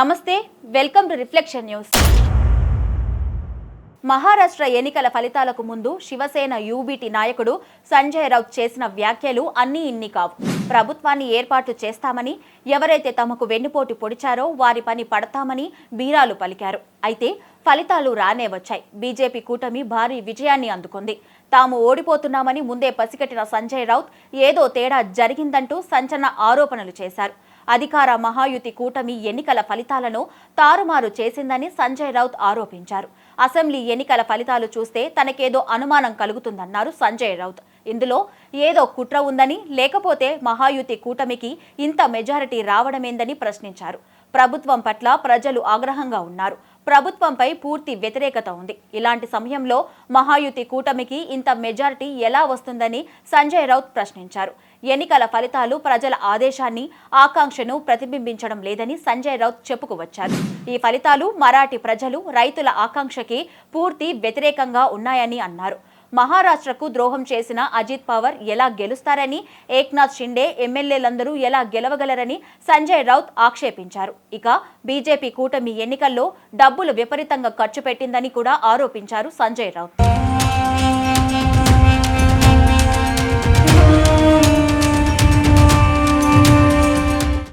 నమస్తే, welcome to reflection news. Maharashtra ఎన్నికల ఫలితాలకు ముందు శివసేన యూబీటీ నాయకుడు సంజయ్ రౌత్ చేసిన వ్యాఖ్యలు అన్నీ ఇన్ని కావు. ప్రభుత్వాన్ని ఏర్పాటు చేస్తామని, ఎవరైతే తమకు వెన్నుపోటు పొడిచారో వారి పని పడతామని బీరాలు పలికారు. అయితే ఫలితాలు రానే వచ్చాయి. బీజేపీ కూటమి భారీ విజయాన్ని అందుకుంది. తాము ఓడిపోతున్నామని ముందే పసిగట్టిన సంజయ్ రౌత్ ఏదో తేడా జరిగిందంటూ సంచలన ఆరోపణలు చేశారు. అధికార మహాయుతి కూటమి ఎన్నికల ఫలితాలను తారుమారు చేసిందని సంజయ్ రౌత్ ఆరోపించారు. అసెంబ్లీ ఎన్నికల ఫలితాలు చూస్తే తనకేదో అనుమానం కలుగుతుందన్నారు సంజయ్ రౌత్. ఇందులో ఏదో కుట్ర ఉందని, లేకపోతే మహాయుతి కూటమికి ఇంత మెజారిటీ రావడమేందని ప్రశ్నించారు. ప్రభుత్వం పట్ల ప్రజలు ఆగ్రహంగా ఉన్నారు. ప్రభుత్వంపై పూర్తి వ్యతిరేకత ఉంది. ఇలాంటి సమయంలో మహాయుతి కూటమికి ఇంత మెజారిటీ ఎలా వస్తుందని సంజయ్ రౌత్ ప్రశ్నించారు. ఎన్నికల ఫలితాలు ప్రజల ఆదేశాన్ని, ఆకాంక్షను ప్రతిబింబించడం లేదని సంజయ్ రౌత్ చెప్పుకువచ్చారు. ఈ ఫలితాలు మరాఠీ ప్రజలు, రైతుల ఆకాంక్షకి పూర్తి వ్యతిరేకంగా ఉన్నాయని అన్నారు. మహారాష్ట్రకు ద్రోహం చేసిన అజిత్ పవార్ ఎలా గెలుస్తారని, ఏక్నాథ్ షిండే ఎమ్మెల్యేలందరూ ఎలా గెలవగలరని సంజయ్ రౌత్ ఆక్షేపించారు. ఇక బీజేపీ కూటమి ఎన్నికల్లో డబ్బులు విపరీతంగా ఖర్చు పెట్టిందని కూడా ఆరోపించారు సంజయ్ రౌత్.